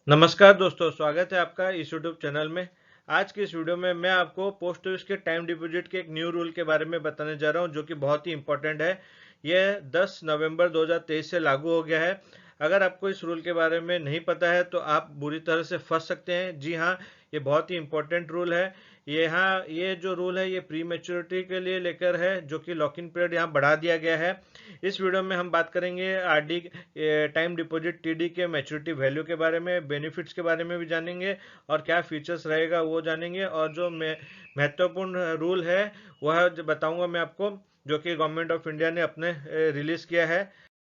नमस्कार दोस्तों, स्वागत है आपका इस यूट्यूब चैनल में। आज की इस वीडियो में मैं आपको पोस्ट ऑफिस के टाइम डिपॉजिट के एक न्यू रूल के बारे में बताने जा रहा हूं, जो कि बहुत ही इंपॉर्टेंट है। यह 10 नवंबर 2023 से लागू हो गया है। अगर आपको इस रूल के बारे में नहीं पता है तो आप बुरी तरह से फंस सकते हैं। जी हाँ, ये बहुत ही इंपॉर्टेंट रूल है। यहाँ ये जो रूल है ये प्री मैच्योरिटी के लिए लेकर है, जो कि लॉक इन पीरियड यहाँ बढ़ा दिया गया है। इस वीडियो में हम बात करेंगे आरडी टाइम डिपॉजिट टीडी के मैच्योरिटी वैल्यू के बारे में, बेनिफिट्स के बारे में भी जानेंगे और क्या फीचर्स रहेगा वो जानेंगे। और जो महत्वपूर्ण रूल है वह बताऊंगा मैं आपको, जो कि गवर्नमेंट ऑफ इंडिया ने अपने रिलीज किया है।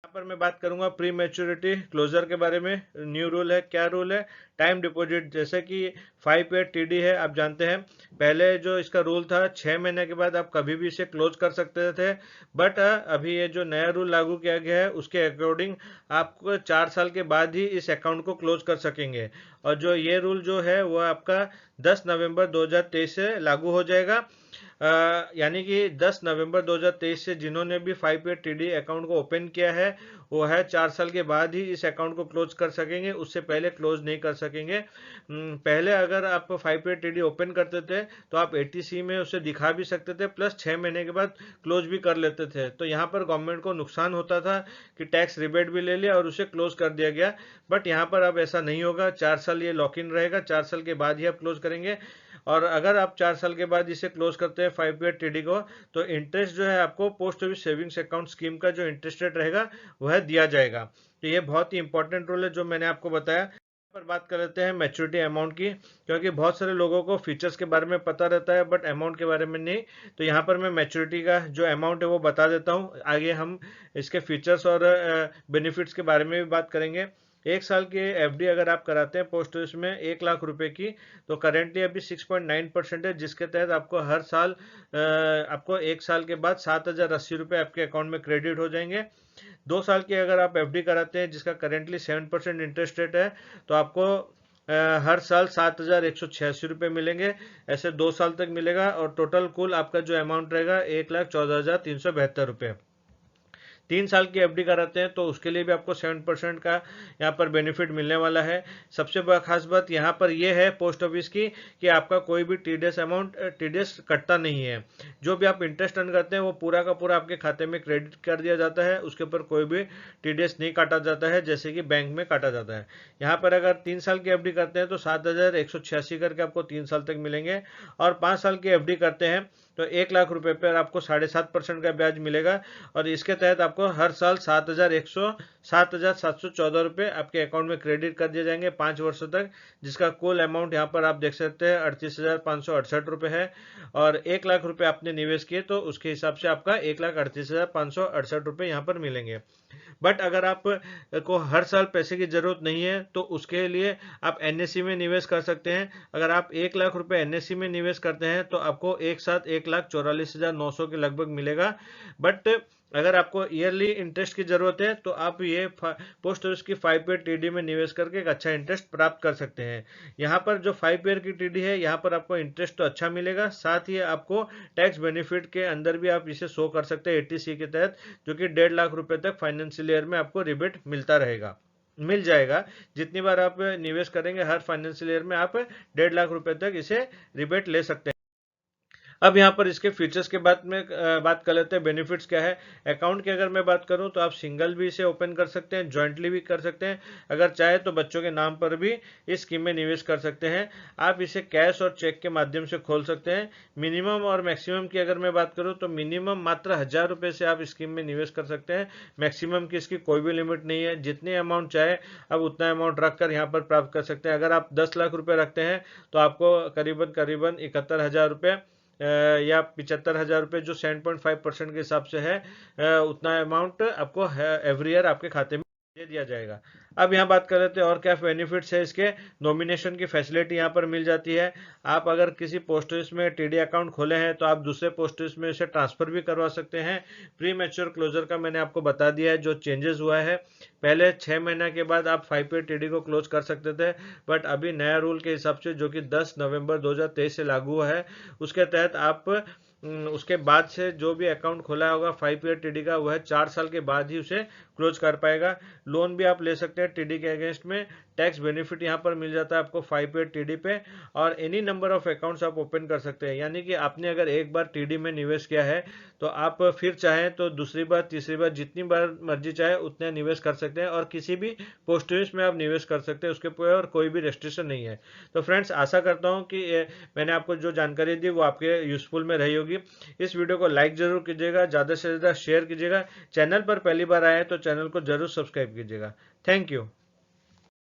यहाँ पर मैं बात करूंगा प्री मैच्योरिटी क्लोजर के बारे में। न्यू रूल है, क्या रूल है? टाइम डिपॉजिट जैसे कि 5 ईयर टीडी है, आप जानते हैं। पहले जो इसका रूल था 6 महीने के बाद आप कभी भी इसे क्लोज कर सकते थे, बट अभी ये जो नया रूल लागू किया गया है उसके अकॉर्डिंग आपको 4 साल के बाद ही इस अकाउंट को क्लोज कर सकेंगे। और जो ये रूल जो है वो आपका 10 नवंबर 2023 से लागू हो जाएगा। यानी कि 10 नवंबर 2023 से जिन्होंने भी 5 ईयर टीडी अकाउंट को ओपन किया है वो है 4 साल के बाद ही इस अकाउंट को क्लोज कर सकेंगे, उससे पहले क्लोज नहीं कर सकेंगे। पहले अगर आप 5 ईयर टीडी ओपन करते थे तो आप एटीसी में उसे दिखा भी सकते थे, प्लस 6 महीने के बाद क्लोज भी कर लेते थे। तो यहाँ पर गवर्नमेंट को नुकसान होता था कि टैक्स रिबेट भी ले लिया और उसे क्लोज कर दिया गया। बट यहाँ पर अब ऐसा नहीं होगा, 4 साल ये लॉक इन रहेगा, 4 साल के बाद ही आप क्लोज करेंगे। और अगर आप 4 साल के बाद इसे क्लोज करते हैं 5 ईयर टीडी को, तो इंटरेस्ट जो है आपको post office savings account scheme का जो इंटरेस्ट रेट रहेगा वह दिया जाएगा। तो ये बहुत ही इंपॉर्टेंट रूल है जो मैंने आपको बताया। पर बात कर लेते हैं मैच्योरिटी अमाउंट की, क्योंकि बहुत सारे लोगों को फीचर्स के बारे में पता रहता है बट अमाउंट के बारे में नहीं। तो यहाँ पर मैं मैच्योरिटी का जो अमाउंट है वो बता देता हूँ, आगे हम इसके फीचर्स और बेनिफिट्स के बारे में भी बात करेंगे। 1 साल की एफडी अगर आप कराते हैं पोस्ट ऑफिस में 1 लाख रुपए की, तो करेंटली अभी 6.9% है, जिसके तहत आपको हर साल आपको 1 साल के बाद 7,080 रुपये आपके अकाउंट में क्रेडिट हो जाएंगे। 2 साल की अगर आप एफडी कराते हैं जिसका करेंटली 7% इंटरेस्ट रेट है, तो आपको हर साल 7,186 रुपये मिलेंगे। ऐसे 2 साल तक मिलेगा और टोटल कुल आपका जो अमाउंट रहेगा 1,14,372 रुपये। 3 साल की एफडी कराते हैं तो उसके लिए भी आपको 7% का यहाँ पर बेनिफिट मिलने वाला है। सबसे खास बात यहाँ पर यह है पोस्ट ऑफिस की कि आपका कोई भी टीडीएस कटता नहीं है। जो भी आप इंटरेस्ट अर्न करते हैं वो पूरा का पूरा आपके खाते में क्रेडिट कर दिया जाता है, उसके ऊपर कोई भी टीडीएस नहीं काटा जाता है जैसे कि बैंक में काटा जाता है। यहाँ पर अगर 3 साल की एफडी करते हैं तो 7,186 करके आपको 3 साल तक मिलेंगे। और 5 साल की एफडी करते हैं तो 1 लाख रुपए पर आपको 7.5% का ब्याज मिलेगा। और इसके तहत आपको हर साल 7,714 रुपये आपके अकाउंट में क्रेडिट कर दिए जाएंगे 5 वर्षों तक, जिसका कुल अमाउंट यहाँ पर आप देख सकते हैं 38,568 रुपये है। और 1 लाख रुपए आपने निवेश किए तो उसके हिसाब से आपका 1,38,568 रुपये यहाँ पर मिलेंगे। बट अगर आप को हर साल पैसे की जरूरत नहीं है तो उसके लिए आप एनएससी में निवेश कर सकते हैं। अगर आप 1 लाख रुपए एनएससी में निवेश करते हैं तो आपको एक साथ 1,44,900 के लगभग मिलेगा। बट अगर आपको ईयरली इंटरेस्ट की जरूरत है तो आप ये पोस्ट ऑफिस की 5 ईयर टीडी में निवेश करके एक अच्छा इंटरेस्ट प्राप्त कर सकते हैं। यहाँ पर जो 5 ईयर की टीडी है यहाँ पर आपको इंटरेस्ट तो अच्छा मिलेगा, साथ ही आपको टैक्स बेनिफिट के अंदर भी आप इसे शो कर सकते हैं एटीसी के तहत, जो कि 1.5 लाख रुपए तक फाइनेंशियल ईयर में आपको रिबेट मिल जाएगा। जितनी बार आप निवेश करेंगे हर फाइनेंशियल ईयर में आप 1.5 लाख रुपए तक इसे रिबेट ले सकते हैं। अब यहाँ पर इसके फीचर्स के बात कर लेते हैं, बेनिफिट्स क्या है। अकाउंट की अगर मैं बात करूँ तो आप सिंगल भी इसे ओपन कर सकते हैं, जॉइंटली भी कर सकते हैं, अगर चाहे तो बच्चों के नाम पर भी इस स्कीम में निवेश कर सकते हैं। आप इसे कैश और चेक के माध्यम से खोल सकते हैं। मिनिमम और मैक्सिमम की अगर मैं बात करूँ तो मिनिमम मात्र 1,000 रुपये से आप स्कीम में निवेश कर सकते हैं। मैक्सिमम की इसकी कोई भी लिमिट नहीं है, जितने अमाउंट चाहे आप उतना अमाउंट रखकर यहाँ पर प्राप्त कर सकते हैं। अगर आप 10 लाख रुपये रखते हैं तो आपको करीबन करीबन 71,000 रुपये या 75,000 रुपये, जो 7.5% के हिसाब से है, उतना अमाउंट आपको एवरी ईयर आपके खाते में दे दिया जाएगा। अब यहाँ बात कर लेते हैं और क्या बेनिफिट्स है इसके। नॉमिनेशन की फैसिलिटी यहाँ पर मिल जाती है। आप अगर किसी पोस्ट ऑफिस में टीडी अकाउंट खोले हैं तो आप दूसरे पोस्ट ऑफिस में इसे ट्रांसफर भी करवा सकते हैं। प्री मैच्योर क्लोजर का मैंने आपको बता दिया है जो चेंजेस हुआ है। पहले 6 महीने के बाद आप 5 ईयर टीडी को क्लोज कर सकते थे, बट अभी नया रूल के हिसाब से जो कि 10 नवंबर 2023 से लागू हुआ है उसके तहत आप उसके बाद से जो भी अकाउंट खोला होगा 5 ईयर टीडी का वह 4 साल के बाद ही उसे क्लोज कर पाएगा। लोन भी आप ले सकते हैं टीडी के अगेंस्ट में, टैक्स बेनिफिट यहाँ पर मिल जाता है आपको 5 टीडी पे, और एनी नंबर ऑफ अकाउंट्स आप ओपन कर सकते हैं। यानी कि आपने अगर एक बार टीडी में निवेश किया है तो आप फिर चाहें तो दूसरी बार, तीसरी बार, जितनी बार मर्जी चाहे उतने निवेश कर सकते हैं, और किसी भी पोस्ट ऑफिस में आप निवेश कर सकते हैं, उसके ऊपर कोई भी रेस्ट्रिक्शन नहीं है। तो फ्रेंड्स, आशा करता हूं कि मैंने आपको जो जानकारी दी वो आपके यूजफुल में रही होगी। इस वीडियो को लाइक जरूर कीजिएगा, ज़्यादा से ज़्यादा शेयर कीजिएगा। चैनल पर पहली बार आए तो चैनल को जरूर सब्सक्राइब कीजिएगा। Thank you.